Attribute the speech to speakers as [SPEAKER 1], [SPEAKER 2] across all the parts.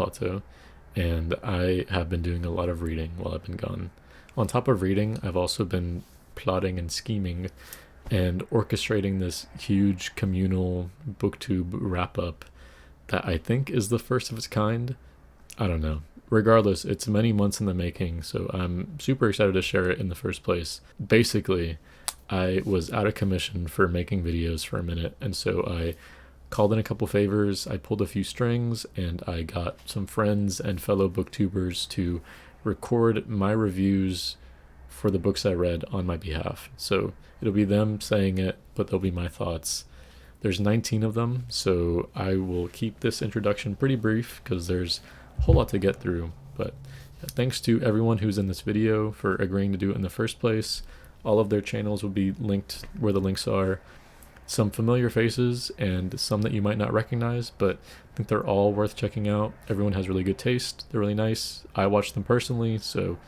[SPEAKER 1] Pato, and I have been doing a lot of reading while I've been gone. On top of reading, I've also been plotting and scheming and orchestrating this huge communal booktube wrap up that I think is the first of its kind. I don't know. Regardless, it's many months in the making, so I'm super excited to share it in the first place. Basically, I was out of commission for making videos for a minute, and so I called in a couple favors, I pulled a few strings, and I got some friends and fellow booktubers to record my reviews for the books I read on my behalf. So it'll be them saying it, but they'll be my thoughts. There's 19 of them, so I will keep this introduction pretty brief because there's a whole lot to get through. But thanks to everyone who's in this video for agreeing to do it in the first place. All of their channels will be linked where the links are. Some familiar faces and some that you might not recognize, but I think they're all worth checking out. Everyone has really good taste. They're really nice. I watch them personally, so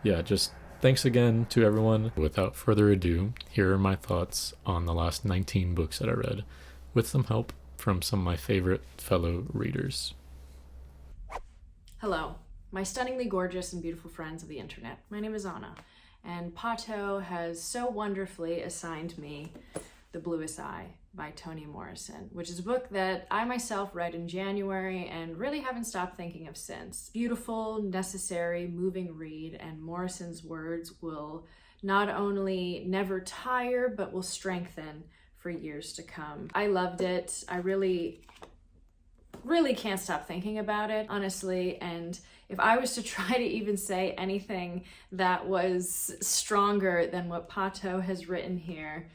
[SPEAKER 1] yeah, just thanks again to everyone. Without further ado, here are my thoughts on the last 19 books that I read, with some help from some of my favorite fellow readers.
[SPEAKER 2] Hello, my stunningly gorgeous and beautiful friends of the internet. My name is Anna, and Pato has so wonderfully assigned me The Bluest Eye by Toni Morrison, which is a book that I myself read in January and really haven't stopped thinking of since. Beautiful, necessary, moving read, and Morrison's words will not only never tire, but will strengthen for years to come. I loved it. I really can't stop thinking about it, honestly, and if I was to try to even say anything that was stronger than what Pato has written here,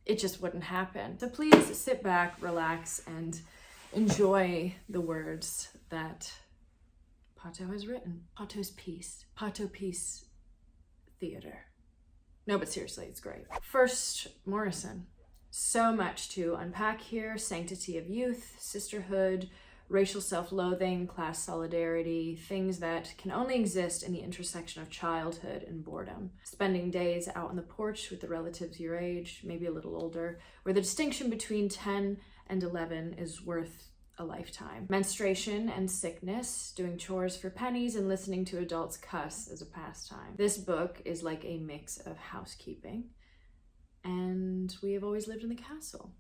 [SPEAKER 2] it just wouldn't happen. So please sit back, relax, and enjoy the words that Pato has written. Pato's Peace. Pato Peace Theater. No, but seriously, it's great. First, Morrison. So much to unpack here. Sanctity of youth, sisterhood, racial self-loathing, class solidarity, things that can only exist in the intersection of childhood and boredom. Spending days out on the porch with the relatives your age, maybe a little older, where the distinction between 10 and 11 is worth a lifetime. Menstruation and sickness, doing chores for pennies and listening to adults cuss as a pastime. This book is like a mix of housekeeping and We Have Always Lived in the Castle,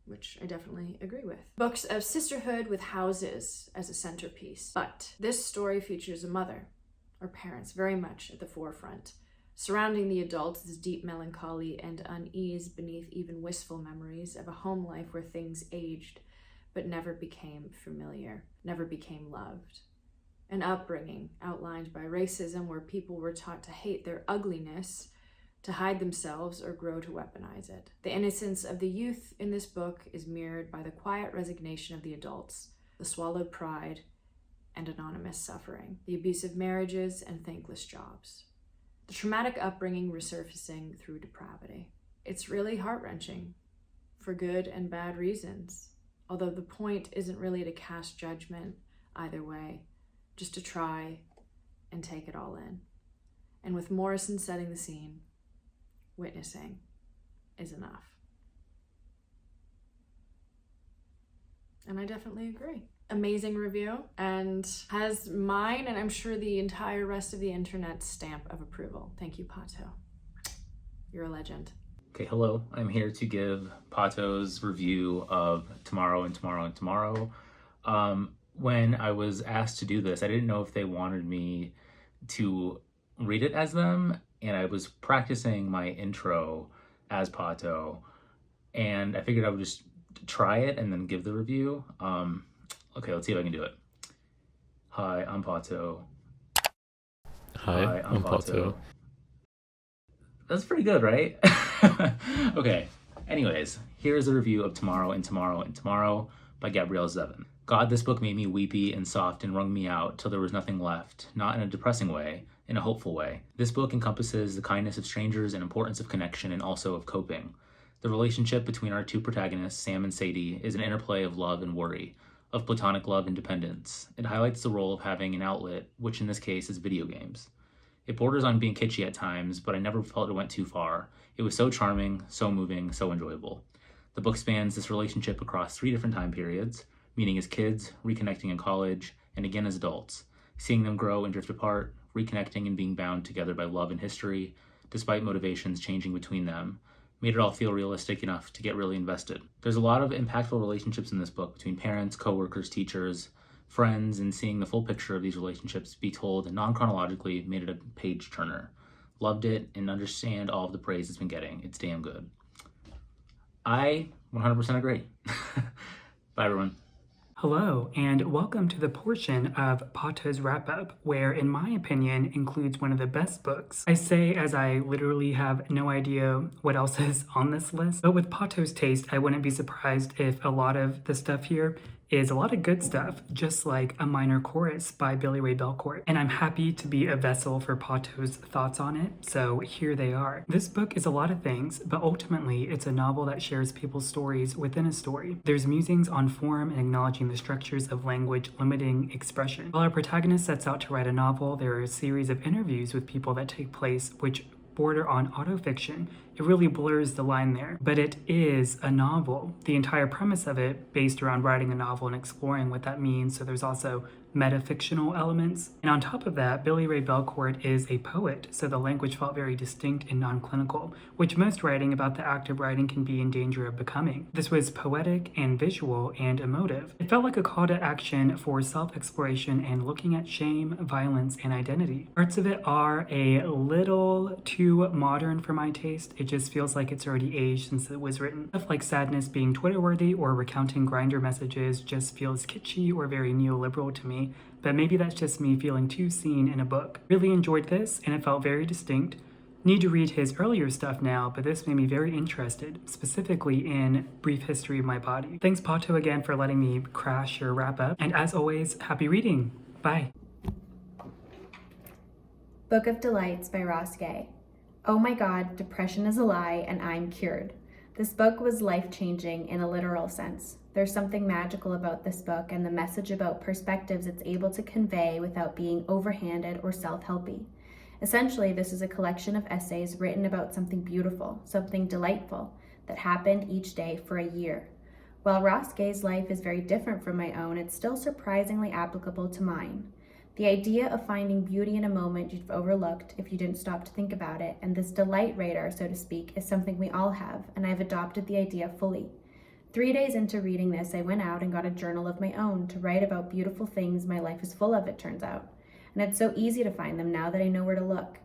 [SPEAKER 2] which I definitely agree with. Books of sisterhood with houses as a centerpiece. But this story features a mother, or parents, very much at the forefront. Surrounding the adults is deep melancholy and unease beneath even wistful memories of a home life where things aged, but never became familiar, never became loved. An upbringing outlined by racism where people were taught to hate their ugliness, to hide themselves or grow to weaponize it. The innocence of the youth in this book is mirrored by the quiet resignation of the adults, the swallowed pride and anonymous suffering, the abusive marriages and thankless jobs, the traumatic upbringing resurfacing through depravity. It's really heart-wrenching for good and bad reasons, although the point isn't really to cast judgment either way, just to try and take it all in. And with Morrison setting the scene, witnessing is enough. And I definitely agree. Amazing review, and has mine and I'm sure the entire rest of the internet's stamp of approval. Thank you, Pato. You're a legend.
[SPEAKER 3] Okay, hello. I'm here to give Pato's review of Tomorrow and Tomorrow and Tomorrow. When I was asked to do this, I didn't know if they wanted me to read it as them, and I was practicing my intro as Pato, and I figured I would just try it and then give the review. Okay, let's see if I can do it. Hi, I'm Pato.
[SPEAKER 1] Hi, I'm Pato.
[SPEAKER 3] That's pretty good, right? Okay, anyways, here's a review of Tomorrow and Tomorrow and Tomorrow by Gabrielle Zevin. God, this book made me weepy and soft and wrung me out till there was nothing left, not in a depressing way, in a hopeful way. This book encompasses the kindness of strangers and importance of connection and also of coping. The relationship between our two protagonists, Sam and Sadie, is an interplay of love and worry, of platonic love and dependence. It highlights the role of having an outlet, which in this case is video games. It borders on being kitschy at times, but I never felt it went too far. It was so charming, so moving, so enjoyable. The book spans this relationship across 3 different time periods, meeting as kids, reconnecting in college, and again as adults, seeing them grow and drift apart, reconnecting and being bound together by love and history, despite motivations changing between them, made it all feel realistic enough to get really invested. There's a lot of impactful relationships in this book between parents, coworkers, teachers, friends, and seeing the full picture of these relationships be told non-chronologically made it a page turner. Loved it and understand all of the praise it's been getting. It's damn good. I 100% agree. Bye, everyone.
[SPEAKER 4] Hello, and welcome to the portion of Pato's wrap-up, where, in my opinion, includes one of the best books. I say as I literally have no idea what else is on this list, but with Pato's taste, I wouldn't be surprised if a lot of the stuff here is a lot of good stuff, just like A Minor Chorus by Billy Ray Belcourt. And I'm happy to be a vessel for Pato's thoughts on it, so here they are. This book is a lot of things, but ultimately it's a novel that shares people's stories within a story. There's musings on form and acknowledging the structures of language limiting expression. While our protagonist sets out to write a novel, there are a series of interviews with people that take place which border on autofiction. It really blurs the line there, but it is a novel. The entire premise of it based around writing a novel and exploring what that means, so there's also metafictional elements. And on top of that, Billy Ray Belcourt is a poet, so the language felt very distinct and non-clinical, which most writing about the act of writing can be in danger of becoming. This was poetic and visual and emotive. It felt like a call to action for self-exploration and looking at shame, violence, and identity. Parts of it are a little too modern for my taste. It just feels like it's already aged since it was written. Stuff like sadness being Twitter-worthy or recounting Grindr messages just feels kitschy or very neoliberal to me, but maybe that's just me feeling too seen in a book. Really enjoyed this, and it felt very distinct. Need to read his earlier stuff now, but this made me very interested, specifically in Brief History of My Body. Thanks, Pato, again for letting me crash your wrap-up, and as always, happy reading. Bye.
[SPEAKER 5] Book of Delights by Ross Gay. Oh my God, depression is a lie and I'm cured. This book was life-changing in a literal sense. There's something magical about this book and the message about perspectives it's able to convey without being overhanded or self-helpy. Essentially, this is a collection of essays written about something beautiful, something delightful, that happened each day for a year. While Ross Gay's life is very different from my own, it's still surprisingly applicable to mine. The idea of finding beauty in a moment you've overlooked if you didn't stop to think about it, and this delight radar, so to speak, is something we all have, and I've adopted the idea fully. 3 days into reading this, I went out and got a journal of my own to write about beautiful things my life is full of, it turns out. And it's so easy to find them now that I know where to look.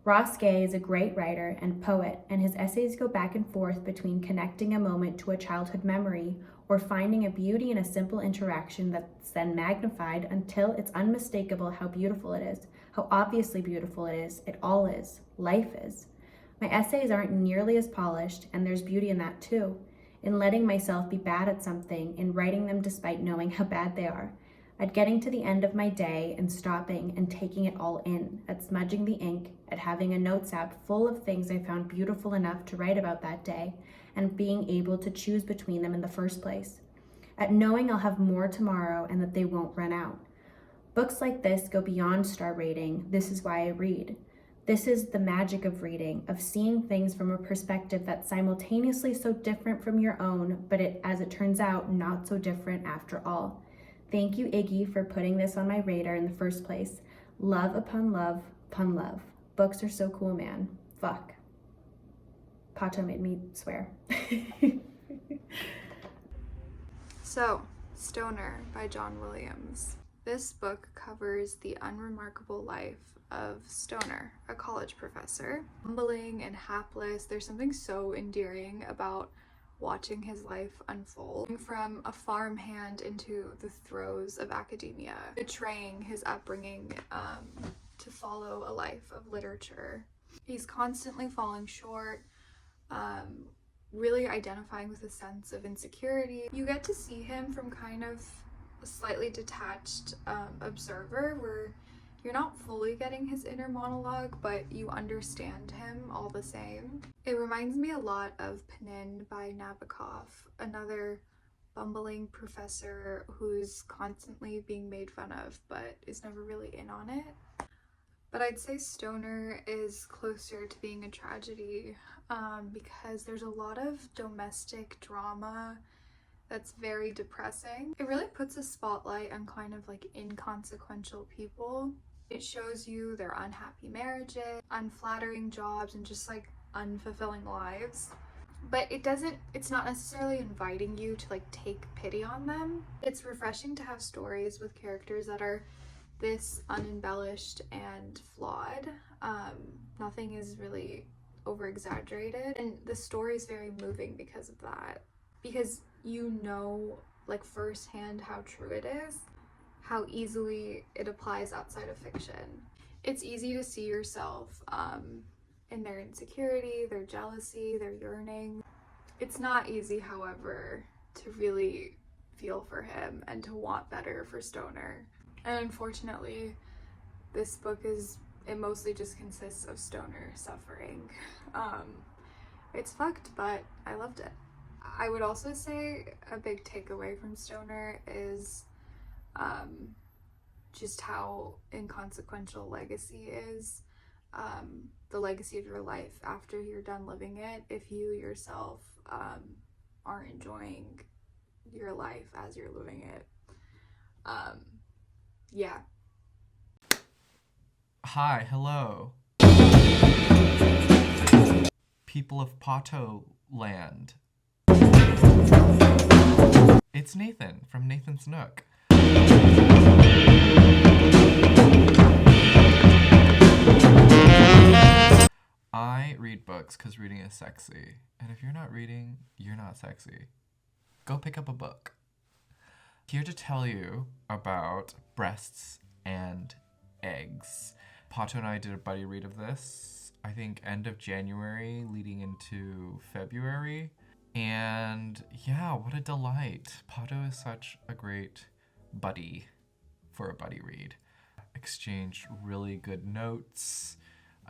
[SPEAKER 5] Ross Gay is a great writer and poet, and his essays go back and forth between connecting a moment to a childhood memory or finding a beauty in a simple interaction that's then magnified until it's unmistakable how beautiful it is, how obviously beautiful it is. It all is. Life is. My essays aren't nearly as polished, and there's beauty in that too, in letting myself be bad at something, in writing them despite knowing how bad they are, at getting to the end of my day and stopping and taking it all in, at smudging the ink, at having a notes app full of things I found beautiful enough to write about that day, and being able to choose between them in the first place, at knowing I'll have more tomorrow and that they won't run out. Books like this go beyond star rating. This is why I read. This is the magic of reading, of seeing things from a perspective that's simultaneously so different from your own, but as it turns out, not so different after all. Thank you, Iggy, for putting this on my radar in the first place. Love upon love upon love. Books are so cool, man. Fuck. Pato made me swear.
[SPEAKER 6] So, Stoner by John Williams. This book covers the unremarkable life of Stoner, a college professor. Humbling and hapless, there's something so endearing about watching his life unfold. From a farmhand into the throes of academia, betraying his upbringing to follow a life of literature. He's constantly falling short, really identifying with a sense of insecurity. You get to see him from kind of a slightly detached observer, where you're not fully getting his inner monologue, but you understand him all the same. It reminds me a lot of Penin by Nabokov, another bumbling professor who's constantly being made fun of but is never really in on it. But I'd say Stoner is closer to being a tragedy because there's a lot of domestic drama that's very depressing. It really puts a spotlight on kind of like inconsequential people. It shows you their unhappy marriages, unflattering jobs, and just like unfulfilling lives. But it's not necessarily inviting you to like take pity on them. It's refreshing to have stories with characters that are this unembellished and flawed. Nothing is really over exaggerated, and the story is very moving because of that, because you know like firsthand how true it is, how easily it applies outside of fiction. It's easy to see yourself in their insecurity, their jealousy, their yearning. It's not easy, however, to really feel for him and to want better for Stoner. And unfortunately, this book it mostly just consists of Stoner suffering. It's fucked, but I loved it. I would also say a big takeaway from Stoner is just how inconsequential legacy is. The legacy of your life after you're done living it, if you yourself aren't enjoying your life as you're living it. Yeah.
[SPEAKER 7] Hi, hello. People of Pato Land. It's Nathan from Nathan's Nook. I read books because reading is sexy. And if you're not reading, you're not sexy. Go pick up a book. Here to tell you about breasts and eggs. Pato and I did a buddy read of this, I think end of January leading into February. And yeah, what a delight. Pato is such a great buddy for a buddy read. Exchanged really good notes,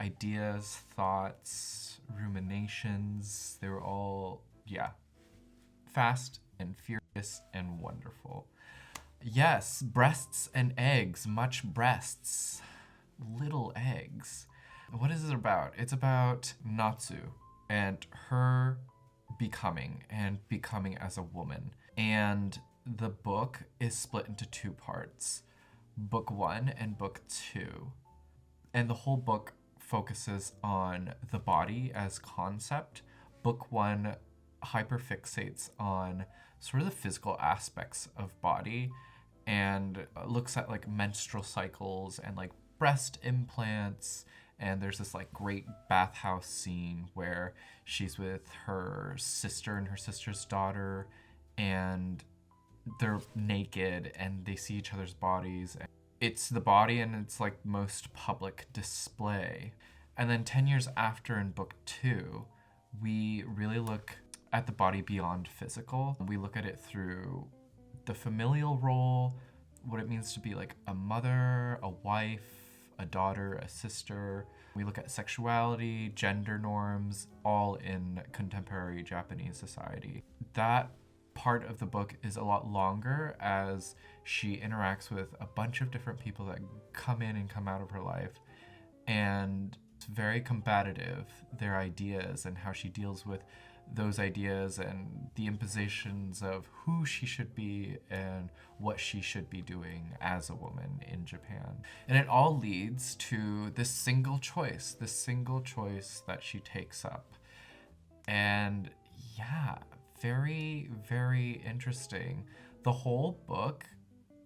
[SPEAKER 7] ideas, thoughts, ruminations. They were all, fast and furious and wonderful. Yes, breasts and eggs, much breasts, little eggs. What is it about? It's about Natsu and her becoming as a woman. And the book is split into two parts, book 1 and book 2. And the whole book focuses on the body as concept. Book 1 hyperfixates on sort of the physical aspects of body and looks at like menstrual cycles and like breast implants. And there's this like great bathhouse scene where she's with her sister and her sister's daughter, and they're naked and they see each other's bodies. It's the body and it's like most public display. And then 10 years after, in book 2, we really look at the body beyond physical. We look at it through the familial role, what it means to be like a mother, a wife, a daughter, a sister. We look at sexuality, gender norms, all in contemporary Japanese society. That part of the book is a lot longer as she interacts with a bunch of different people that come in and come out of her life. And it's very combative, their ideas and how she deals with those ideas and the impositions of who she should be and what she should be doing as a woman in Japan. And it all leads to this single choice that she takes up. And yeah, very, very interesting. The whole book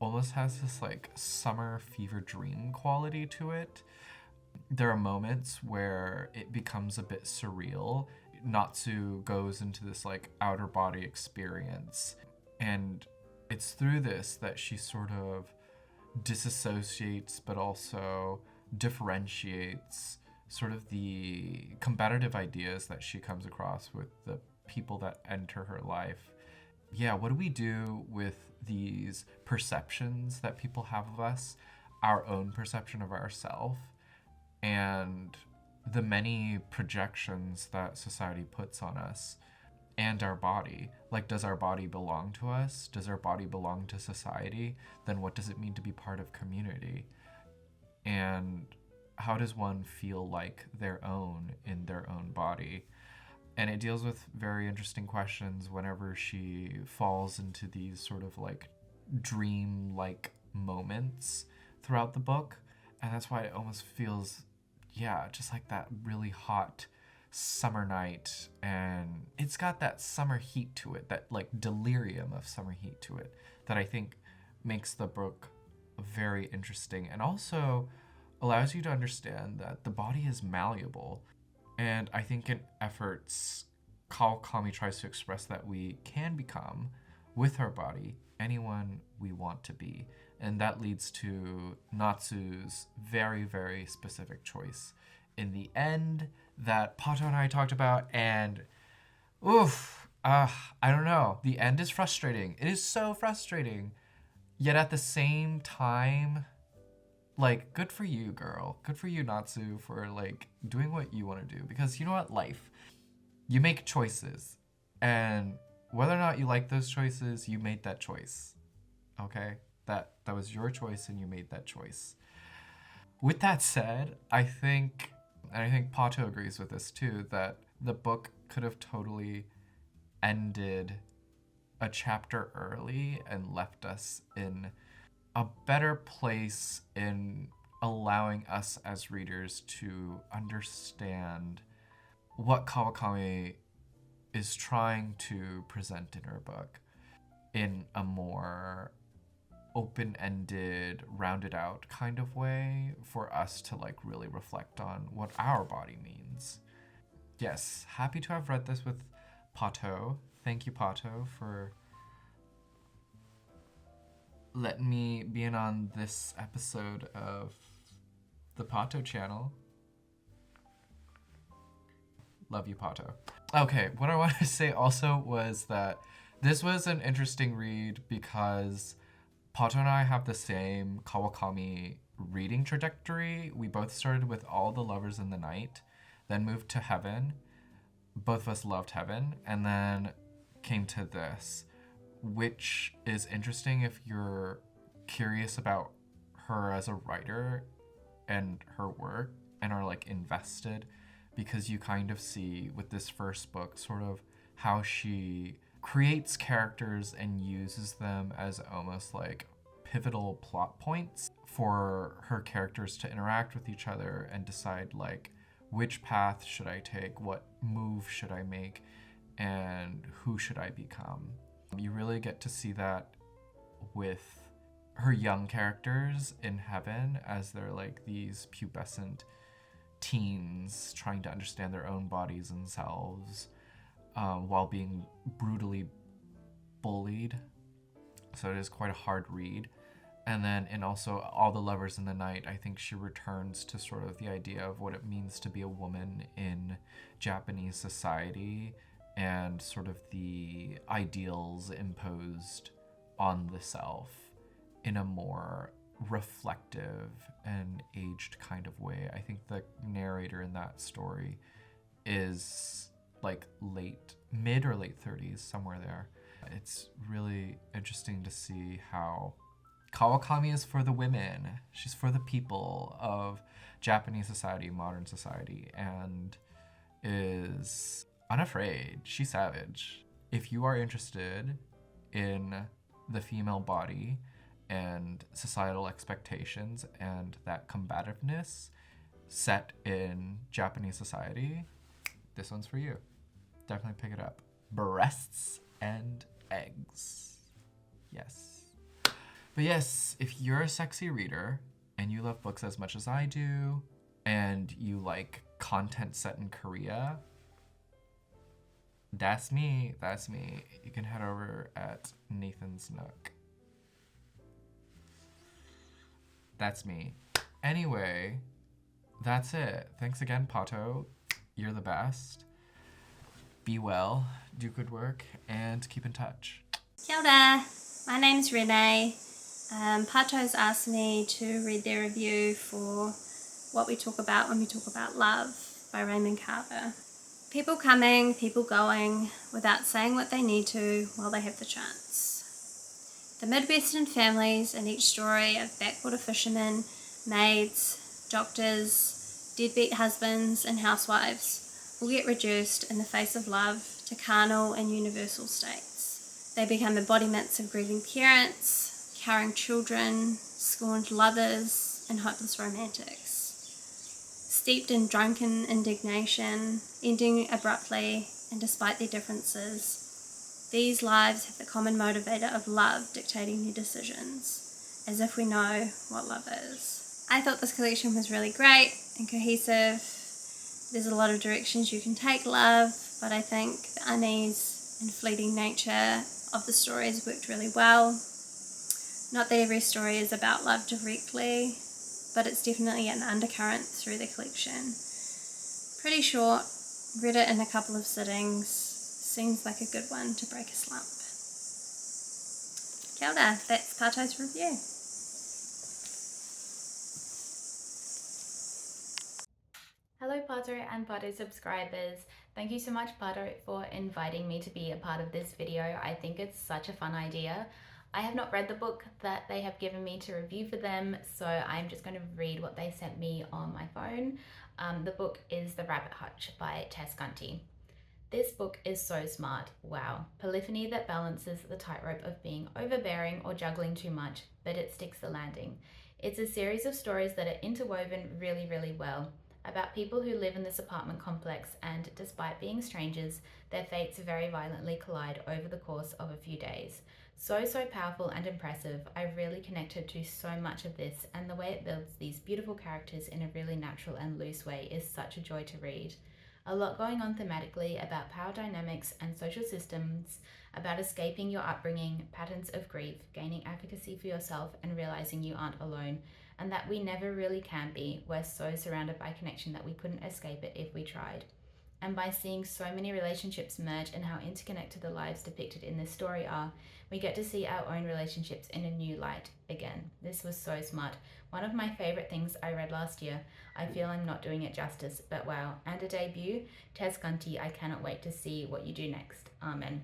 [SPEAKER 7] almost has this like summer fever dream quality to it. There are moments where it becomes a bit surreal. Natsu goes into this like outer body experience, and it's through this that she sort of disassociates but also differentiates sort of the combative ideas that she comes across with the people that enter her life. Yeah, what do we do with these perceptions that people have of us, our own perception of ourselves, and the many projections that society puts on us and our body? Like, does our body belong to us? Does our body belong to society? Then what does it mean to be part of community? And how does one feel like their own in their own body? And it deals with very interesting questions whenever she falls into these sort of like dream-like moments throughout the book. And that's why it almost feels, yeah, just like that really hot summer night. And it's got that summer heat to it, that like delirium of summer heat to it, that I think makes the book very interesting and also allows you to understand that the body is malleable. And I think in efforts, Kawakami tries to express that we can become, with our body, anyone we want to be. And that leads to Natsu's very, very specific choice in the end that Pato and I talked about. And, I don't know. The end is frustrating. It is so frustrating. Yet at the same time, like, good for you, girl. Good for you, Natsu, for, like, doing what you want to do. Because you know what? Life. You make choices. And whether or not you like those choices, you made that choice. Okay? That was your choice and you made that choice. With that said, I think Pato agrees with this too, that the book could have totally ended a chapter early and left us in a better place in allowing us as readers to understand what Kawakami is trying to present in her book in a more open-ended, rounded out kind of way for us to like really reflect on what our body means. Yes, happy to have read this with Pato. Thank you, Pato, for letting me be in on this episode of the Pato channel. Love you, Pato. Okay, what I wanted to say also was that this was an interesting read because Pato and I have the same Kawakami reading trajectory. We both started with All the Lovers in the Night, then moved to Heaven. Both of us loved Heaven, and then came to this, which is interesting if you're curious about her as a writer and her work and are like invested, because you kind of see with this first book sort of how she creates characters and uses them as almost like pivotal plot points for her characters to interact with each other and decide like which path should I take, what move should I make, and who should I become. You really get to see that with her young characters in Heaven as they're like these pubescent teens trying to understand their own bodies and selves while being brutally bullied. So it is quite a hard read. And then in also All the Lovers in the Night, I think she returns to sort of the idea of what it means to be a woman in Japanese society and sort of the ideals imposed on the self in a more reflective and aged kind of way. I think the narrator in that story is like mid or late 30s, somewhere there. It's really interesting to see how Kawakami is for the women. She's for the people of Japanese society, modern society, and is unafraid. She's savage. If you are interested in the female body and societal expectations and that combativeness set in Japanese society, this one's for you. Definitely pick it up. Breasts and eggs. Yes. But yes, if you're a sexy reader and you love books as much as I do, and you like content set in Korea, that's me. You can head over at Nathan's Nook. That's me. Anyway, that's it. Thanks again, Pato. You're the best. Be well, do good work, and keep in touch.
[SPEAKER 8] Kia ora. My name's Renee. Pato's asked me to read their review for What We Talk About When We Talk About Love by Raymond Carver. People coming, people going, without saying what they need to while they have the chance. The Midwestern families in each story of backwater fishermen, maids, doctors, deadbeat husbands, and housewives will get reduced in the face of love to carnal and universal states. They become embodiments of grieving parents, cowering children, scorned lovers, and hopeless romantics. Steeped in drunken indignation, ending abruptly, and despite their differences, these lives have the common motivator of love dictating their decisions, as if we know what love is. I thought this collection was really great and cohesive. There's a lot of directions you can take love, but I think the unease and fleeting nature of the stories worked really well. Not that every story is about love directly, but it's definitely an undercurrent through the collection. Pretty short, read it in a couple of sittings, seems like a good one to break a slump. Kia ora, that's Pato's review.
[SPEAKER 9] Hello Pato and Pato subscribers. Thank you so much Pato for inviting me to be a part of this video. I think it's such a fun idea. I have not read the book that they have given me to review for them, so I'm just going to read what they sent me on my phone. The book is The Rabbit Hutch by Tess Gunty. This book is so smart, wow. Polyphony that balances the tightrope of being overbearing or juggling too much, but it sticks the landing. It's a series of stories that are interwoven really, really well, about people who live in this apartment complex and, despite being strangers, their fates very violently collide over the course of a few days. So powerful and impressive. I really connected to so much of this, and the way it builds these beautiful characters in a really natural and loose way is such a joy to read. A lot going on thematically about power dynamics and social systems, about escaping your upbringing, patterns of grief, gaining advocacy for yourself and realizing you aren't alone, and that we never really can be. We're so surrounded by connection that we couldn't escape it if we tried. And by seeing so many relationships merge and how interconnected the lives depicted in this story are, we get to see our own relationships in a new light again. This was so smart. One of my favorite things I read last year. I feel I'm not doing it justice, but wow. And a debut, Tess Gunty, I cannot wait to see what you do next. Amen.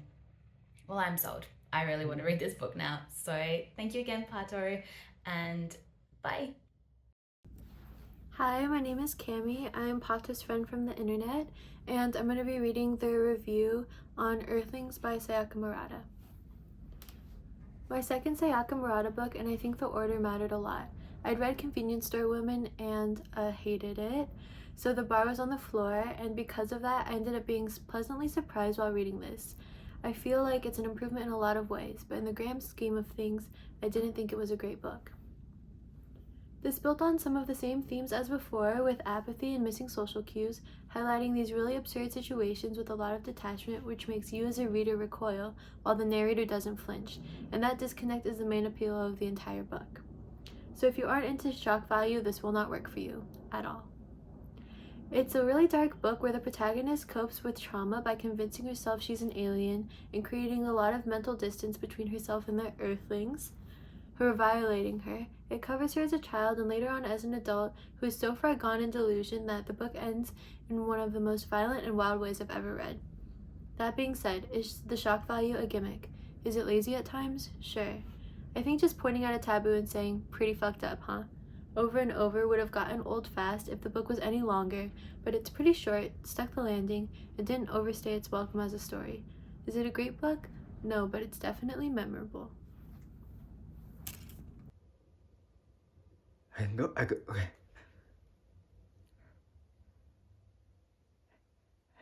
[SPEAKER 9] Well, I'm sold. I really want to read this book now. So thank you again, Pato, and bye.
[SPEAKER 10] Hi, my name is Cami. I'm Pato's friend from the internet, and I'm going to be reading the review on Earthlings by Sayaka Murata. My second Sayaka Murata book, and I think the order mattered a lot. I'd read Convenience Store Women and hated it, so the bar was on the floor, and because of that, I ended up being pleasantly surprised while reading this. I feel like it's an improvement in a lot of ways, but in the grand scheme of things, I didn't think it was a great book. This built on some of the same themes as before, with apathy and missing social cues, highlighting these really absurd situations with a lot of detachment, which makes you as a reader recoil, while the narrator doesn't flinch, and that disconnect is the main appeal of the entire book. So if you aren't into shock value, this will not work for you, at all. It's a really dark book where the protagonist copes with trauma by convincing herself she's an alien and creating a lot of mental distance between herself and the Earthlings, who are violating her. It covers her as a child and later on as an adult who is so far gone in delusion that the book ends in one of the most violent and wild ways I've ever read. That being said, is the shock value a gimmick? Is it lazy at times? Sure. I think just pointing out a taboo and saying, pretty fucked up, huh? Over and over would have gotten old fast if the book was any longer, but it's pretty short, stuck the landing, and didn't overstay its welcome as a story. Is it a great book? No, but it's definitely memorable.
[SPEAKER 11] Okay.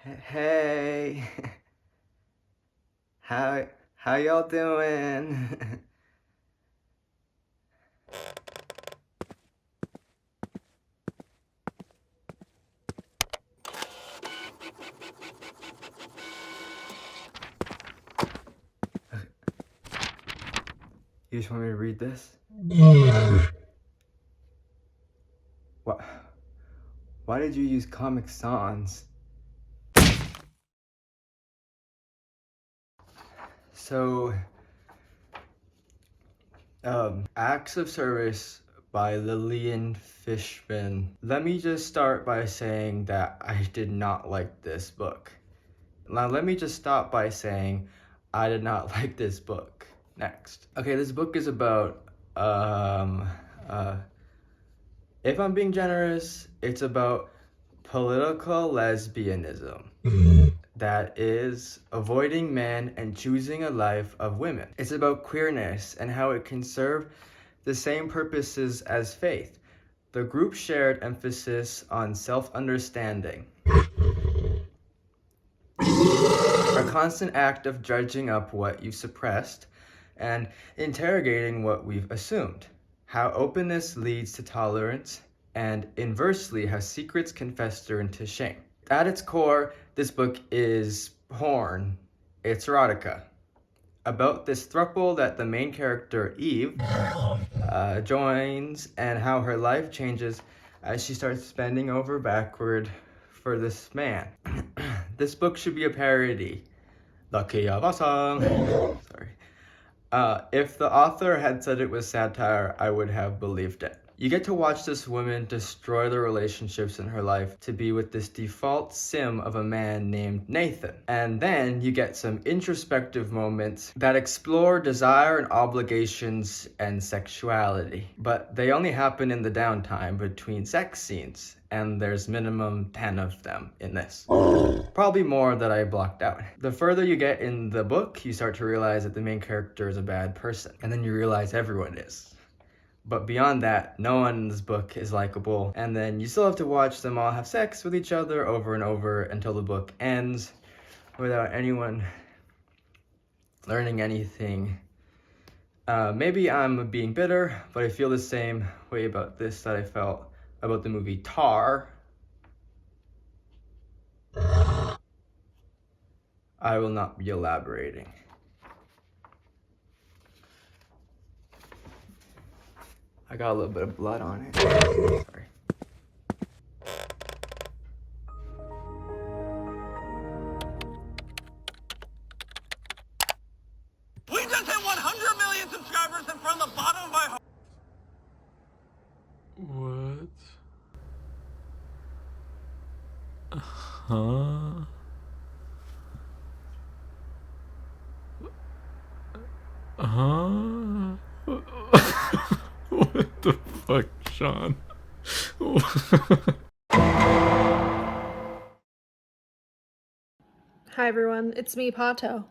[SPEAKER 11] Hey, how y'all doing? You just want me to read this? Why did you use Comic Sans? So, Acts of Service by Lillian Fishman. Let me just start by saying that I did not like this book. Now, let me just stop by saying I did not like this book. Next. Okay, this book is about, if I'm being generous, it's about political lesbianism. That is, avoiding men and choosing a life of women. It's about queerness and how it can serve the same purposes as faith. The group shared emphasis on self-understanding, a constant act of dredging up what you suppressed and interrogating what we've assumed, how openness leads to tolerance, and inversely, how secrets can fester into shame. At its core, this book is porn. It's erotica. About this throuple that the main character, Eve, joins, and how her life changes as she starts bending over backward for this man. This book should be a parody. Lucky of awesome. Sorry. If the author had said it was satire, I would have believed it. You get to watch this woman destroy the relationships in her life to be with this default sim of a man named Nathan. And then you get some introspective moments that explore desire and obligations and sexuality. But they only happen in the downtime between sex scenes, and there's minimum 10 of them in this. Probably more that I blocked out. The further you get in the book, you start to realize that the main character is a bad person. And then you realize everyone is. But beyond that, no one in this book is likable. And then you still have to watch them all have sex with each other over and over until the book ends without anyone learning anything. Maybe I'm being bitter, but I feel the same way about this that I felt about the movie Tar. I will not be elaborating. I got a little bit of blood on it. Sorry.
[SPEAKER 12] We just hit 100 million subscribers, and from the bottom of my heart.
[SPEAKER 1] What? Huh? Huh? What the fuck, Sean?
[SPEAKER 13] Hi everyone, it's me, Pato.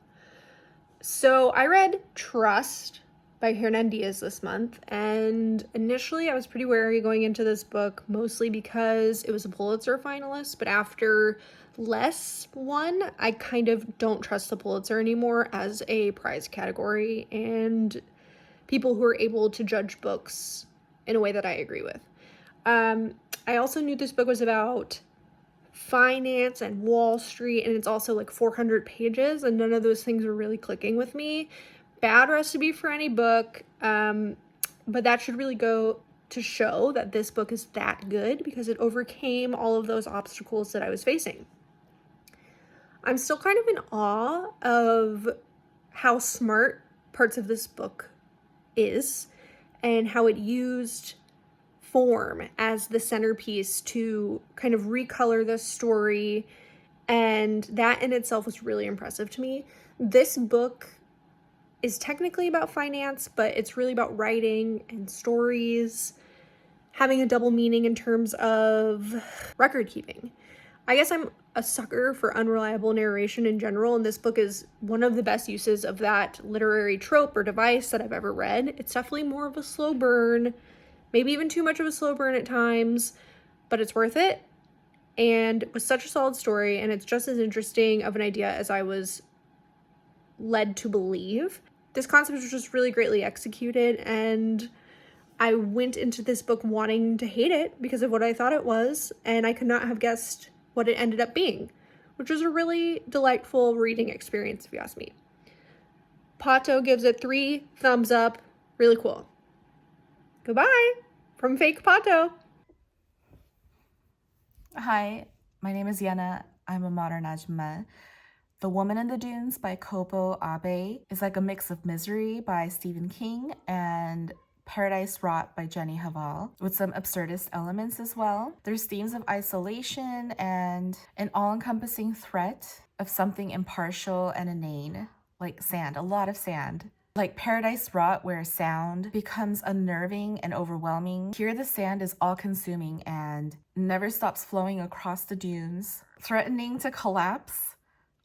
[SPEAKER 13] So I read Trust by Hernan Diaz this month, and initially I was pretty wary going into this book, mostly because it was a Pulitzer finalist, but after Less won, I kind of don't trust the Pulitzer anymore as a prize category, and people who are able to judge books in a way that I agree with. I also knew this book was about finance and Wall Street, and it's also like 400 pages, and none of those things were really clicking with me. Bad recipe for any book, but that should really go to show that this book is that good because it overcame all of those obstacles that I was facing. I'm still kind of in awe of how smart parts of this book is and how it used form as the centerpiece to kind of recolor the story, and that in itself was really impressive to me. This book is technically about finance, but it's really about writing and stories, having a double meaning in terms of record keeping. I guess I'm a sucker for unreliable narration in general, and this book is one of the best uses of that literary trope or device that I've ever read. It's definitely more of a slow burn, maybe even too much of a slow burn at times, but it's worth it. And it was such a solid story, and it's just as interesting of an idea as I was led to believe. This concept was just really greatly executed, and I went into this book wanting to hate it because of what I thought it was, and I could not have guessed what it ended up being, which was a really delightful reading experience, if you ask me. Pato gives it 3 thumbs up. Really cool. Goodbye from Fake Pato.
[SPEAKER 14] Hi, my name is Yana. I'm a modern ajumma. The Woman in the Dunes by Kobo Abe is like a mix of Misery by Stephen King and Paradise Rot by Jenny Haval, with some absurdist elements as well. There's themes of isolation and an all-encompassing threat of something impartial and inane, like sand, a lot of sand, Like Paradise Rot, where sound becomes unnerving and overwhelming, here the sand is all-consuming and never stops flowing across the dunes, threatening to collapse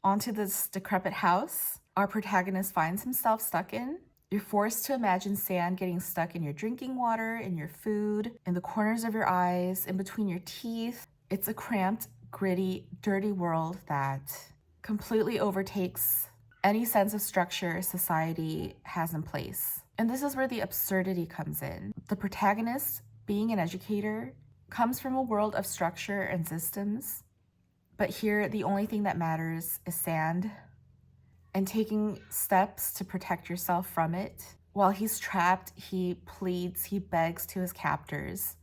[SPEAKER 14] onto this decrepit house our protagonist finds himself stuck in. You're forced to imagine sand getting stuck in your drinking water, in your food, in the corners of your eyes, in between your teeth. It's a cramped, gritty, dirty world that completely overtakes any sense of structure society has in place. And this is where the absurdity comes in. The protagonist, being an educator, comes from a world of structure and systems, but here the only thing that matters is sand and taking steps to protect yourself from it. While he's trapped, he pleads, he begs to his captors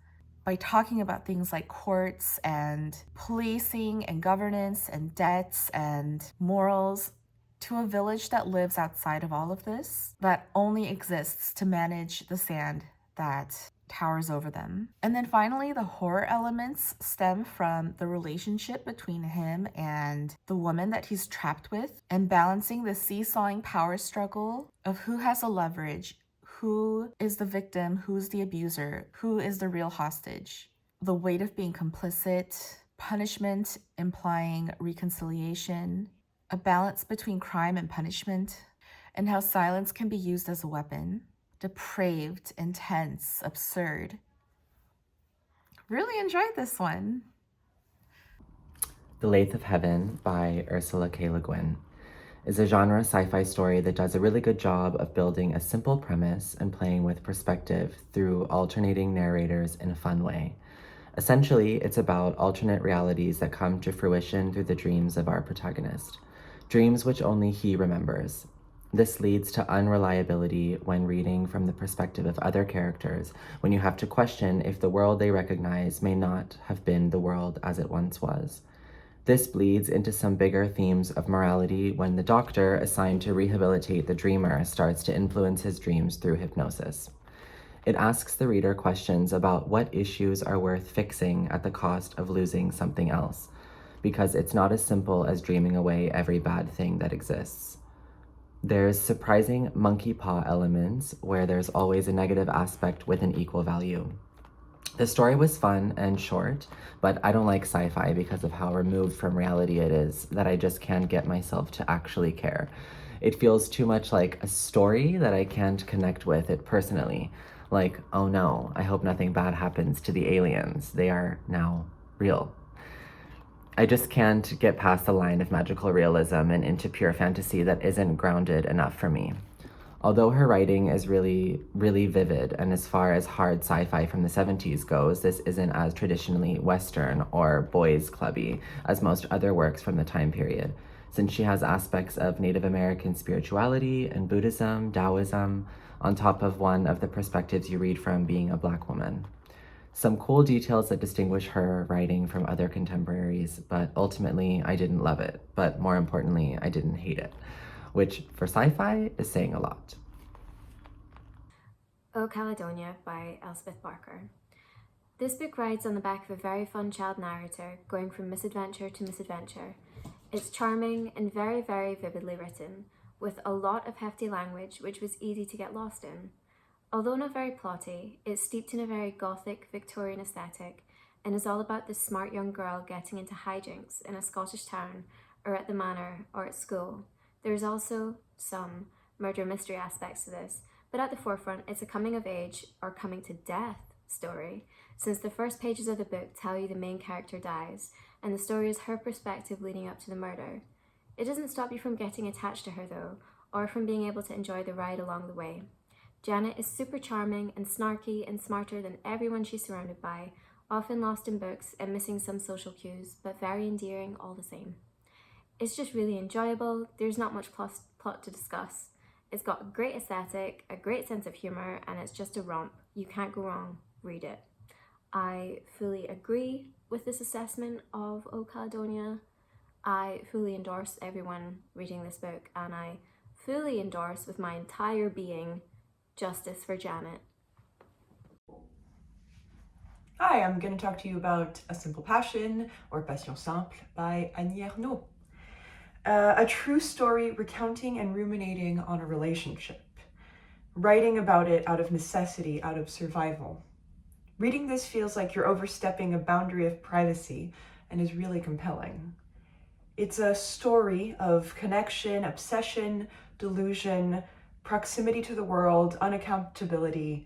[SPEAKER 14] by talking about things like courts and policing and governance and debts and morals, to a village that lives outside of all of this, that only exists to manage the sand that towers over them. And then finally, the horror elements stem from the relationship between him and the woman that he's trapped with, and balancing the seesawing power struggle of who has the leverage, who is the victim, who's the abuser, who is the real hostage. The weight of being complicit, punishment implying reconciliation, a balance between crime and punishment, and how silence can be used as a weapon. Depraved, intense, absurd. Really enjoyed this one.
[SPEAKER 15] The Lathe of Heaven by Ursula K. Le Guin is a genre sci-fi story that does a really good job of building a simple premise and playing with perspective through alternating narrators in a fun way. Essentially, it's about alternate realities that come to fruition through the dreams of our protagonist. Dreams which only he remembers. This leads to unreliability when reading from the perspective of other characters, when you have to question if the world they recognize may not have been the world as it once was. This bleeds into some bigger themes of morality when the doctor assigned to rehabilitate the dreamer starts to influence his dreams through hypnosis. It asks the reader questions about what issues are worth fixing at the cost of losing something else, because it's not as simple as dreaming away every bad thing that exists. There's surprising monkey paw elements where there's always a negative aspect with an equal value. The story was fun and short, but I don't like sci-fi because of how removed from reality it is that I just can't get myself to actually care. It feels too much like a story that I can't connect with it personally. Like, oh no, I hope nothing bad happens to the aliens. They are now real. I just can't get past the line of magical realism and into pure fantasy that isn't grounded enough for me. Although her writing is really, really vivid, and as far as hard sci-fi from the 70s goes, this isn't as traditionally Western or boys clubby as most other works from the time period, since she has aspects of Native American spirituality and Buddhism, Taoism, on top of one of the perspectives you read from being a Black woman. Some cool details that distinguish her writing from other contemporaries, but ultimately I didn't love it. But more importantly, I didn't hate it, which for sci-fi is saying a lot.
[SPEAKER 16] O Caledonia by Elspeth Barker. This book rides on the back of a very fun child narrator, going from misadventure to misadventure. It's charming and very, very vividly written, with a lot of hefty language which was easy to get lost in. Although not very plotty, it's steeped in a very gothic Victorian aesthetic and is all about this smart young girl getting into hijinks in a Scottish town or at the manor or at school. There's also some murder mystery aspects to this, but at the forefront it's a coming of age or coming to death story, since the first pages of the book tell you the main character dies and the story is her perspective leading up to the murder. It doesn't stop you from getting attached to her though, or from being able to enjoy the ride along the way. Janet is super charming and snarky and smarter than everyone she's surrounded by, often lost in books and missing some social cues, but very endearing all the same. It's just really enjoyable, there's not much plot to discuss. It's got a great aesthetic, a great sense of humour, and it's just a romp. You can't go wrong, read it. I fully agree with this assessment of O Caledonia. I fully endorse everyone reading this book, and I fully endorse with my entire being justice for Janet.
[SPEAKER 17] Hi, I'm going to talk to you about A Simple Passion, or Passion Simple, by Annie Ernaux. A true story recounting and ruminating on a relationship. writing about it out of necessity, out of survival. Reading this feels like you're overstepping a boundary of privacy and is really compelling. It's a story of connection, obsession, delusion, proximity to the world, unaccountability,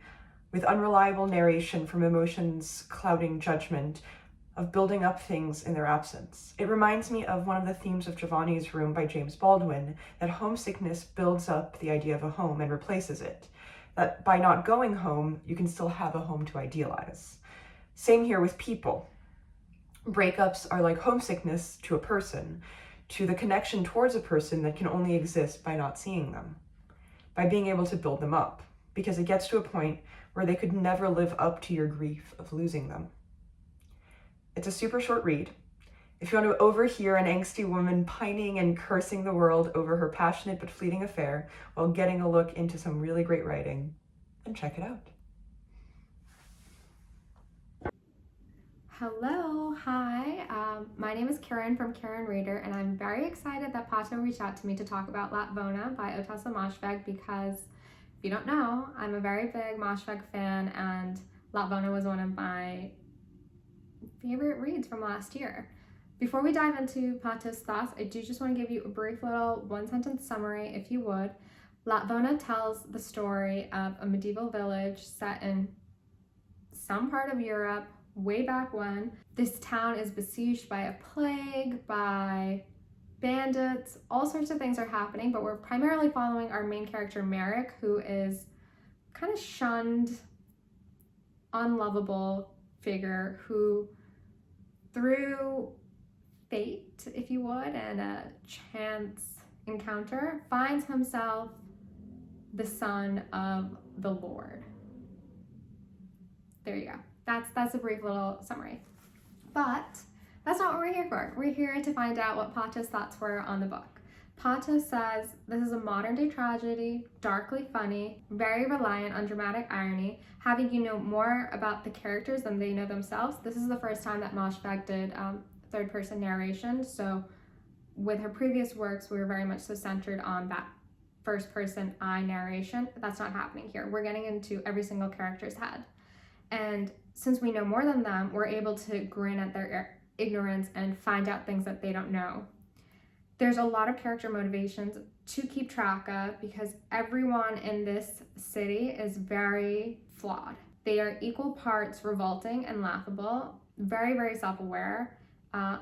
[SPEAKER 17] with unreliable narration from emotions clouding judgment, of building up things in their absence. It reminds me of one of the themes of Giovanni's Room by James Baldwin, that homesickness builds up the idea of a home and replaces it. That by not going home, you can still have a home to idealize. Same here with people. Breakups are like homesickness to a person, to the connection towards a person that can only exist by not seeing them, by being able to build them up, because it gets to a point where they could never live up to your grief of losing them. It's a super short read. If you want to overhear an angsty woman pining and cursing the world over her passionate but fleeting affair while getting a look into some really great writing, then check it out.
[SPEAKER 18] Hello, hi. My name is Karen from Karen Reader, and I'm very excited that Pato reached out to me to talk about Lapvona by Otessa Moshfegh, because if you don't know, I'm a very big Moshfegh fan, and Lapvona was one of my favorite reads from last year. Before we dive into Pato's thoughts, I do just want to give you a brief little one-sentence summary, if you would. Lapvona tells the story of a medieval village set in some part of Europe way back when. This town is besieged by a plague, by bandits, all sorts of things are happening, but we're primarily following our main character Merrick, who is kind of shunned, unlovable figure who, through fate, if you would, and a chance encounter, finds himself the son of the Lord. There you go. That's a brief little summary. But that's not what we're here for. We're here to find out what Pato's thoughts were on the book. Pato says this is a modern day tragedy, darkly funny, very reliant on dramatic irony, having you know more about the characters than they know themselves. This is the first time that Moshfegh did third person narration, so with her previous works we were very much so centered on that first person I narration. That's not happening here. We're getting into every single character's head, and since we know more than them, we're able to grin at their ignorance and find out things that they don't know. There's a lot of character motivations to keep track of, because everyone in this city is very flawed. They are equal parts revolting and laughable, very, very self-aware,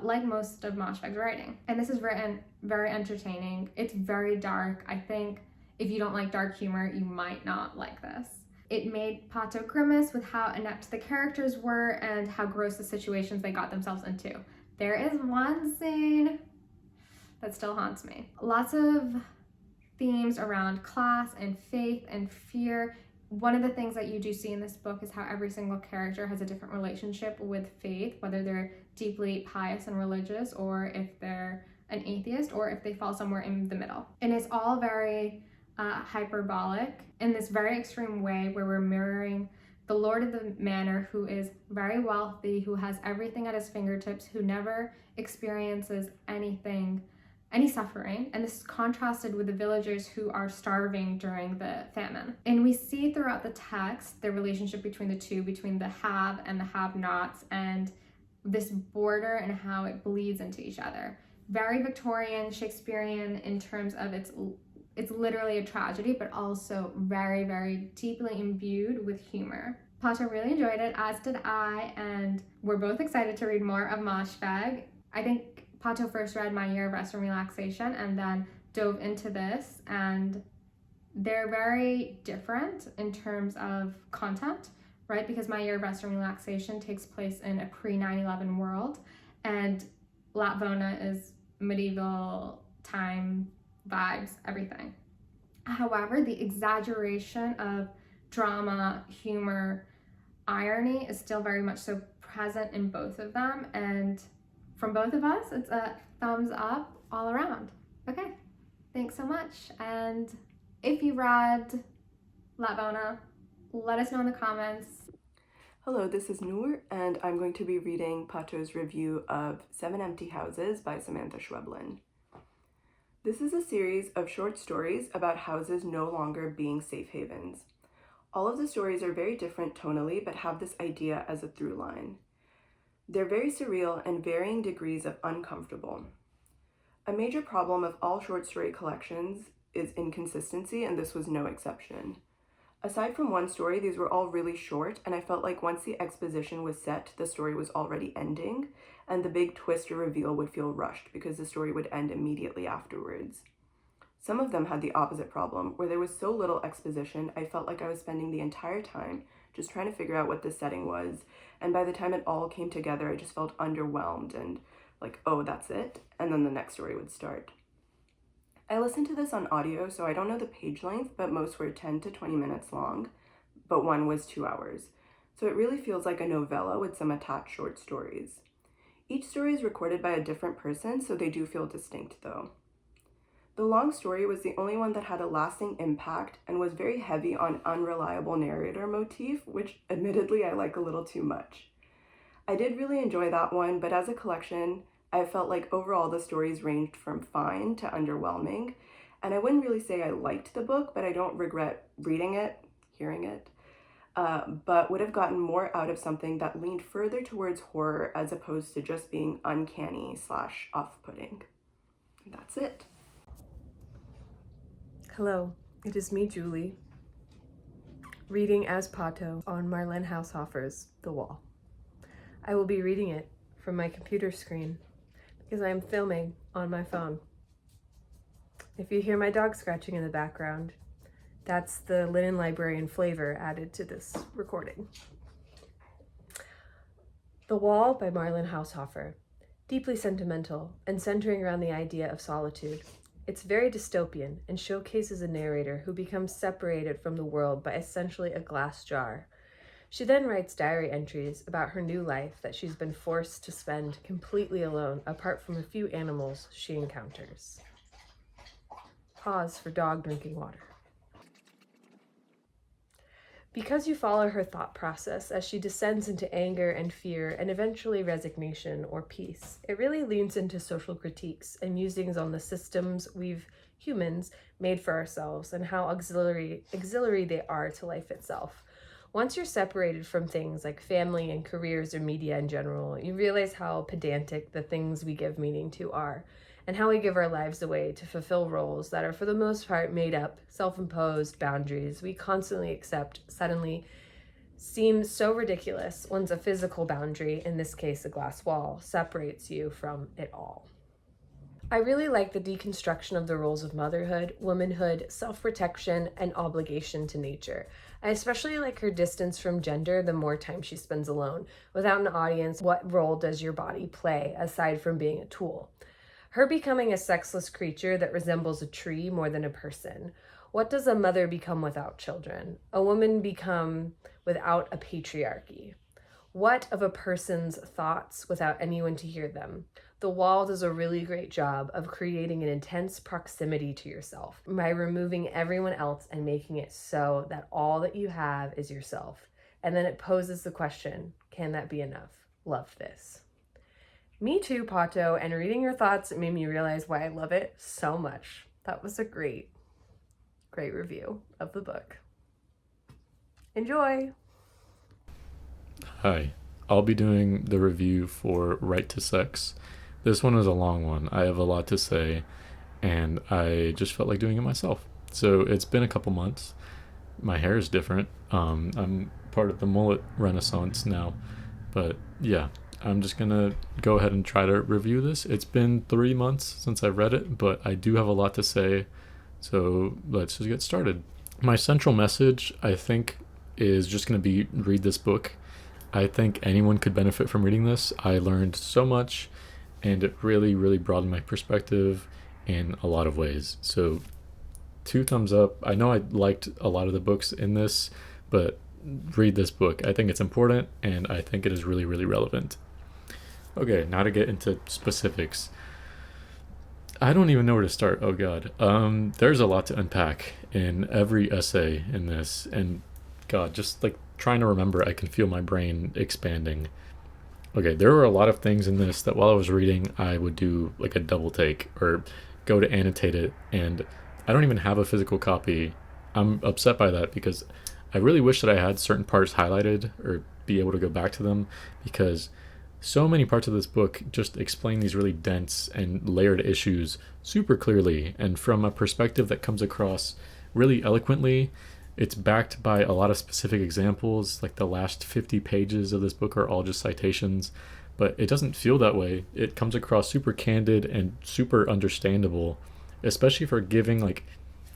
[SPEAKER 18] like most of Moshfegh's writing. And this is written very entertaining. It's very dark. I think if you don't like dark humor, you might not like this. It made Pato grimace with how inept the characters were and how gross the situations they got themselves into. There is one scene that still haunts me. Lots of themes around class and faith and fear. One of the things that you do see in this book is how every single character has a different relationship with faith, whether they're deeply pious and religious, or if they're an atheist, or if they fall somewhere in the middle. And it's all very hyperbolic in this very extreme way, where we're mirroring the Lord of the Manor, who is very wealthy, who has everything at his fingertips, who never experiences anything, any suffering, and this is contrasted with the villagers who are starving during the famine. And we see throughout the text the relationship between the two, between the have and the have-nots, and this border and how it bleeds into each other. Very Victorian, Shakespearean in terms of it's literally a tragedy, but also very, very deeply imbued with humor. Pato really enjoyed it, as did I, and we're both excited to read more of Moshfegh. I think Pato first read My Year of Rest and Relaxation and then dove into this, and they're very different in terms of content, right? Because My Year of Rest and Relaxation takes place in a pre-9/11 world, and Lapvona is medieval time vibes, everything. However, the exaggeration of drama, humor, irony is still very much so present in both of them, and from both of us, it's a thumbs up all around. Okay, thanks so much. And if you read Lapvona, let us know in the comments.
[SPEAKER 19] Hello, this is Noor, and I'm going to be reading Pato's review of 7 Empty Houses by Samantha Schweblin. This is a series of short stories about houses no longer being safe havens. All of the stories are very different tonally, but have this idea as a through line. They're very surreal and varying degrees of uncomfortable. A major problem of all short story collections is inconsistency, and this was no exception. Aside from one story, these were all really short, and I felt like once the exposition was set, the story was already ending, and the big twist or reveal would feel rushed because the story would end immediately afterwards. Some of them had the opposite problem, where there was so little exposition, I felt like I was spending the entire time just trying to figure out what the setting was, and by the time it all came together, I just felt underwhelmed and like, oh, that's it, and then the next story would start. I listened to this on audio, so I don't know the page length, but most were 10 to 20 minutes long, but one was 2 hours. So it really feels like a novella with some attached short stories. Each story is recorded by a different person, so they do feel distinct though. The long story was the only one that had a lasting impact and was very heavy on unreliable narrator motif, which admittedly I like a little too much. I did really enjoy that one, but as a collection, I felt like overall the stories ranged from fine to underwhelming, and I wouldn't really say I liked the book, but I don't regret reading it, hearing it, but would have gotten more out of something that leaned further towards horror as opposed to just being uncanny / off-putting. And that's it.
[SPEAKER 20] Hello, it is me, Julie, reading as Pato on Marlene Haushofer's The Wall. I will be reading it from my computer screen because I am filming on my phone. If you hear my dog scratching in the background, that's the linen librarian flavor added to this recording. The Wall by Marlene Haushofer. Deeply sentimental and centering around the idea of solitude. It's very dystopian and showcases a narrator who becomes separated from the world by essentially a glass jar. She then writes diary entries about her new life that she's been forced to spend completely alone, apart from a few animals she encounters. Pause for dog drinking water. Because you follow her thought process as she descends into anger and fear and eventually resignation or peace, it really leans into social critiques and musings on the systems we've humans made for ourselves and how auxiliary they are to life itself. Once you're separated from things like family and careers or media in general, you realize how pedantic the things we give meaning to are, and how we give our lives away to fulfill roles that are for the most part made up, self-imposed boundaries we constantly accept suddenly seem so ridiculous once a physical boundary, in this case a glass wall, separates you from it all. I really like the deconstruction of the roles of motherhood, womanhood, self-protection, and obligation to nature. I especially like her distance from gender the more time she spends alone. Without an audience, what role does your body play aside from being a tool? Her becoming a sexless creature that resembles a tree more than a person. What does a mother become without children? A woman become without a patriarchy? What of a person's thoughts without anyone to hear them? The Wall does a really great job of creating an intense proximity to yourself by removing everyone else and making it so that all that you have is yourself. And then it poses the question, can that be enough? Love this. Me too, Pato, and reading your thoughts made me realize why I love it so much. That was a great review of the book. Enjoy!
[SPEAKER 1] Hi, I'll be doing the review for Right to Sex. This one is a long one. I have a lot to say, and I just felt like doing it myself. So it's been a couple months. My hair is different. I'm part of the mullet renaissance now. But yeah, I'm just gonna go ahead and try to review this. It's been 3 months since I've read it, but I do have a lot to say. So let's just get started. My central message, I think, is just gonna be read this book. I think anyone could benefit from reading this. I learned so much, and it really, really broadened my perspective in a lot of ways. So 2 thumbs up. I know I liked a lot of the books in this, but read this book. I think it's important, and I think it is really, really relevant. Okay, now to get into specifics. I don't even know where to start. Oh God. There's a lot to unpack in every essay in this, and God, just like trying to remember, I can feel my brain expanding. Okay, there were a lot of things in this that while I was reading, I would do like a double take or go to annotate it, and I don't even have a physical copy. I'm upset by that because I really wish that I had certain parts highlighted or be able to go back to them, because so many parts of this book just explain these really dense and layered issues super clearly and from a perspective that comes across really eloquently. It's backed by a lot of specific examples, like the last 50 pages of this book are all just citations, but it doesn't feel that way. It comes across super candid and super understandable, especially for giving like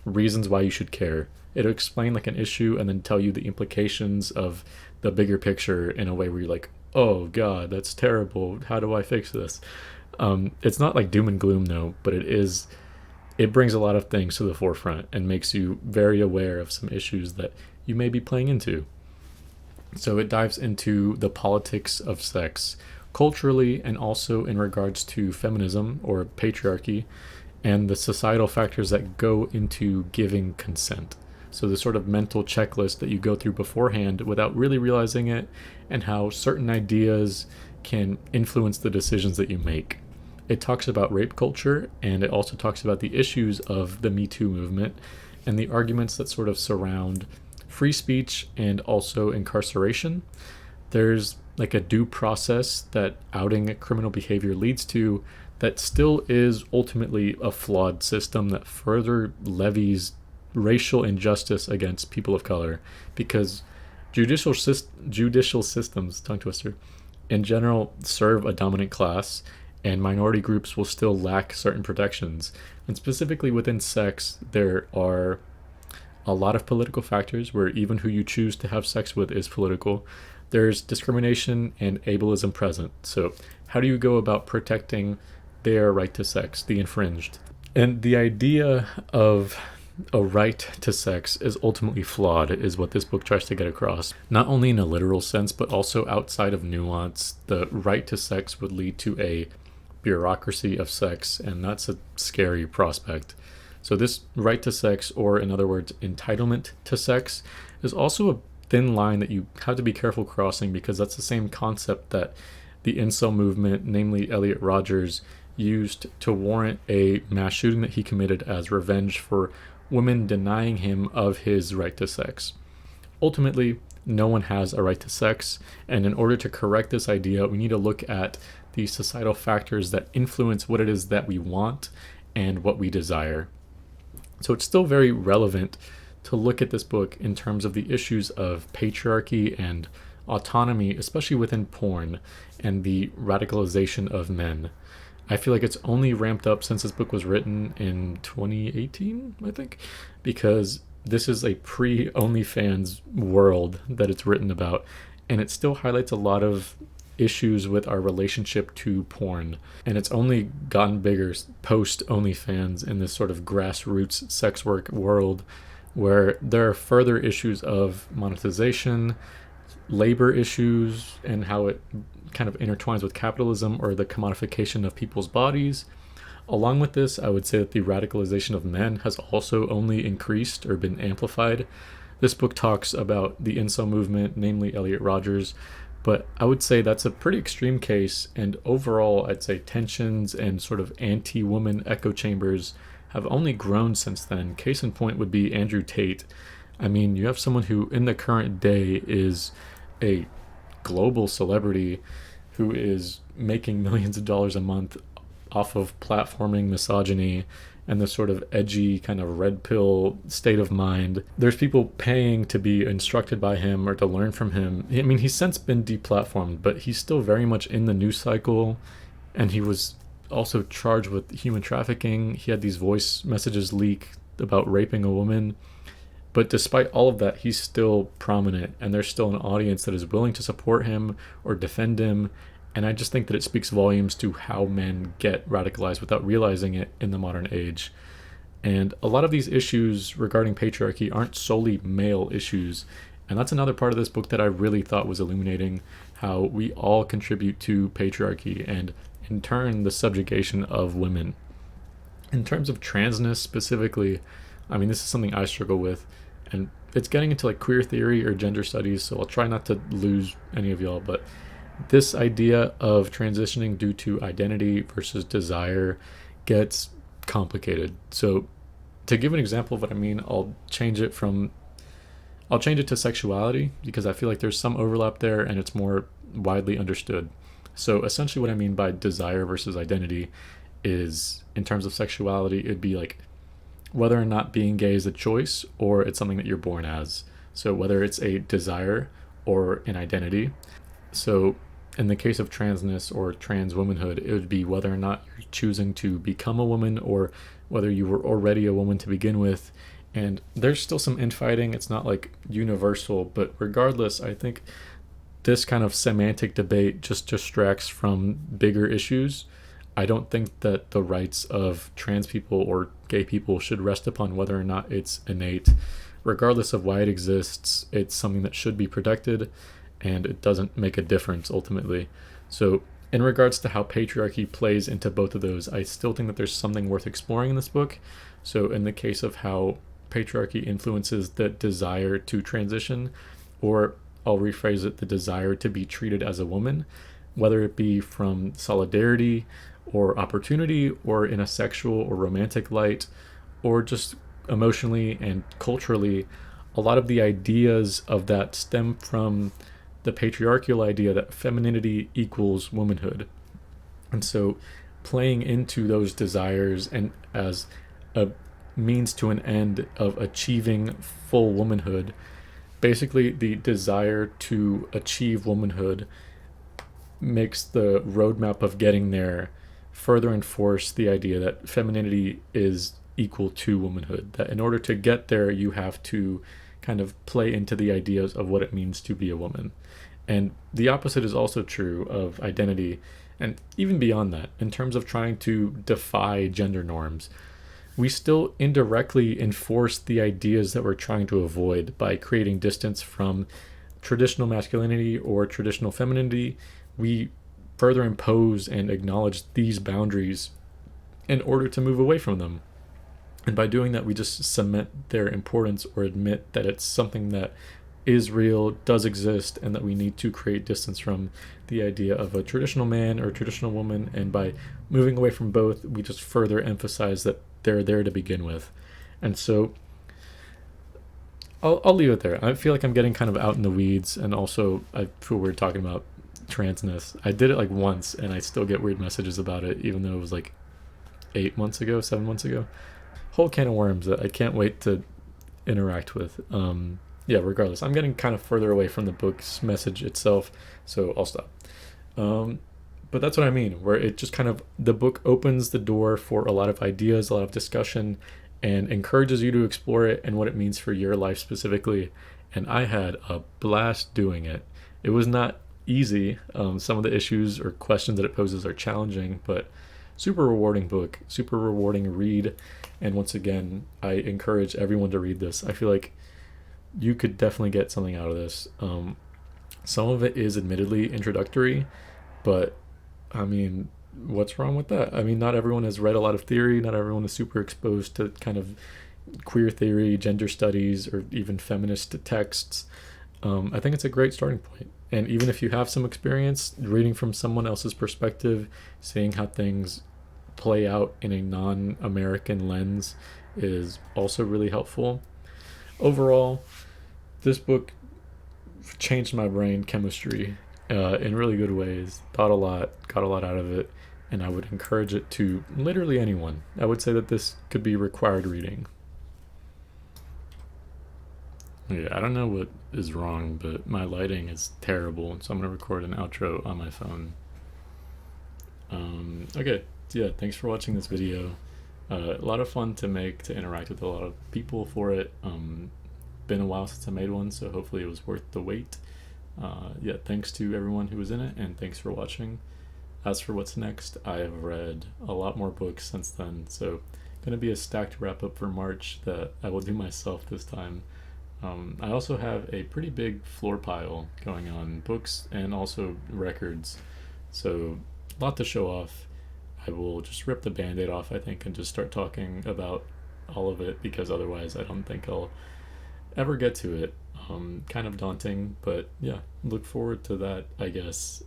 [SPEAKER 1] reasons why you should care. It'll explain like an issue and then tell you the implications of the bigger picture in a way where you're like, oh god, that's terrible, how do I fix this? It's not like doom and gloom though, but it brings a lot of things to the forefront and makes you very aware of some issues that you may be playing into. So it dives into the politics of sex culturally and also in regards to feminism or patriarchy and the societal factors that go into giving consent. So the sort of mental checklist that you go through beforehand without really realizing it, and how certain ideas can influence the decisions that you make. It talks about rape culture, and it also talks about the issues of the Me Too movement and the arguments that sort of surround free speech and also incarceration. There's like a due process that outing criminal behavior leads to that still is ultimately a flawed system that further levies racial injustice against people of color, because judicial systems, tongue twister, in general serve a dominant class, and minority groups will still lack certain protections. And specifically within sex, there are a lot of political factors where even who you choose to have sex with is political. There's discrimination and ableism present. So how do you go about protecting their right to sex, the infringed? And the idea of a right to sex is ultimately flawed, is what this book tries to get across. Not only in a literal sense, but also outside of nuance. The right to sex would lead to a bureaucracy of sex, and that's a scary prospect. So this right to sex, or in other words, entitlement to sex, is also a thin line that you have to be careful crossing, because that's the same concept that the incel movement, namely Elliot Rodgers, used to warrant a mass shooting that he committed as revenge for women denying him of his right to sex. Ultimately, no one has a right to sex, and in order to correct this idea, we need to look at the societal factors that influence what it is that we want and what we desire. So it's still very relevant to look at this book in terms of the issues of patriarchy and autonomy, especially within porn, and the radicalization of men. I feel like it's only ramped up since this book was written in 2018, I think, because this is a pre-OnlyFans world that it's written about, and it still highlights a lot of issues with our relationship to porn. And it's only gotten bigger post-OnlyFans in this sort of grassroots sex work world, where there are further issues of monetization, labor issues, and how it kind of intertwines with capitalism or the commodification of people's bodies. Along with this, I would say that the radicalization of men has also only increased or been amplified. This book talks about the incel movement, namely Elliot Rodgers, but I would say that's a pretty extreme case, and overall I'd say tensions and sort of anti-woman echo chambers have only grown since then. Case in point would be Andrew Tate. I mean, you have someone who in the current day is a global celebrity who is making millions of dollars a month off of platforming misogyny and the sort of edgy kind of red pill state of mind. There's people paying to be instructed by him or to learn from him. I mean, he's since been deplatformed, but he's still very much in the news cycle, and he was also charged with human trafficking. He had these voice messages leak about raping a woman. But despite all of that, he's still prominent, and there's still an audience that is willing to support him or defend him. And I just think that it speaks volumes to how men get radicalized without realizing it in the modern age. And a lot of these issues regarding patriarchy aren't solely male issues. And that's another part of this book that I really thought was illuminating, how we all contribute to patriarchy and, in turn, the subjugation of women. In terms of transness specifically, I mean, this is something I struggle with, and it's getting into like queer theory or gender studies, so I'll try not to lose any of y'all, but this idea of transitioning due to identity versus desire gets complicated. So to give an example of what I mean, I'll change it to sexuality, because I feel like there's some overlap there and it's more widely understood. So essentially what I mean by desire versus identity is, in terms of sexuality, it'd be like whether or not being gay is a choice or it's something that you're born as. So whether it's a desire or an identity. So in the case of transness or trans womanhood, it would be whether or not you're choosing to become a woman or whether you were already a woman to begin with. And there's still some infighting. It's not like universal, but regardless, I think this kind of semantic debate just distracts from bigger issues. I don't think that the rights of trans people or gay people should rest upon whether or not it's innate. Regardless of why it exists, it's something that should be protected, and it doesn't make a difference ultimately. So in regards to how patriarchy plays into both of those, I still think that there's something worth exploring in this book. So in the case of how patriarchy influences the desire to transition, or I'll rephrase it, the desire to be treated as a woman, whether it be from solidarity or opportunity or in a sexual or romantic light, or just emotionally and culturally, a lot of the ideas of that stem from the patriarchal idea that femininity equals womanhood. And so playing into those desires and as a means to an end of achieving full womanhood, basically the desire to achieve womanhood makes the roadmap of getting there further enforce the idea that femininity is equal to womanhood, that in order to get there you have to kind of play into the ideas of what it means to be a woman. And the opposite is also true of identity, and even beyond that, in terms of trying to defy gender norms, we still indirectly enforce the ideas that we're trying to avoid by creating distance from traditional masculinity or traditional femininity. We further impose and acknowledge these boundaries in order to move away from them. And by doing that, we just cement their importance or admit that it's something that is real, does exist, and that we need to create distance from the idea of a traditional man or a traditional woman. And by moving away from both, we just further emphasize that they're there to begin with. And so I'll leave it there. I feel like I'm getting kind of out in the weeds, and also I feel weird talking about transness. I did it like once and I still get weird messages about it, even though it was like 7 months ago. Whole can of worms that I can't wait to interact with. Yeah, regardless, I'm getting kind of further away from the book's message itself, so I'll stop. But that's what I mean, where it just kind of, the book opens the door for a lot of ideas, a lot of discussion, and encourages you to explore it and what it means for your life specifically. And I had a blast doing it. It was not easy. Some of the issues or questions that it poses are challenging, but super rewarding book, super rewarding read. And once again, I encourage everyone to read this. I feel like you could definitely get something out of this. Some of it is admittedly introductory, but I mean, what's wrong with that? I mean, not everyone has read a lot of theory, not everyone is super exposed to kind of queer theory, gender studies, or even feminist texts. I think it's a great starting point. And even if you have some experience reading from someone else's perspective, seeing how things play out in a non-American lens is also really helpful. Overall, this book changed my brain chemistry in really good ways. Thought a lot, got a lot out of it, and I would encourage it to literally anyone. I would say that this could be required reading. Yeah, I don't know what is wrong, but my lighting is terrible, so I'm going to record an outro on my phone. Okay, yeah, thanks for watching this video. A lot of fun to make, to interact with a lot of people for it. Been a while since I made one, so hopefully it was worth the wait. Yeah, thanks to everyone who was in it, and thanks for watching. As for what's next, I have read a lot more books since then, so gonna be a stacked wrap-up for March that I will do myself this time. I also have a pretty big floor pile going on, books and also records, so a lot to show off. I will just rip the band-aid off, I think, and just start talking about all of it, because otherwise I don't think I'll ever get to it. Kind of daunting, but yeah, look forward to that, I guess.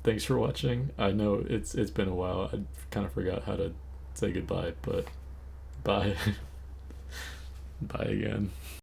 [SPEAKER 1] thanks for watching. I know it's been a while. I kind of forgot how to say goodbye, but bye. Bye again.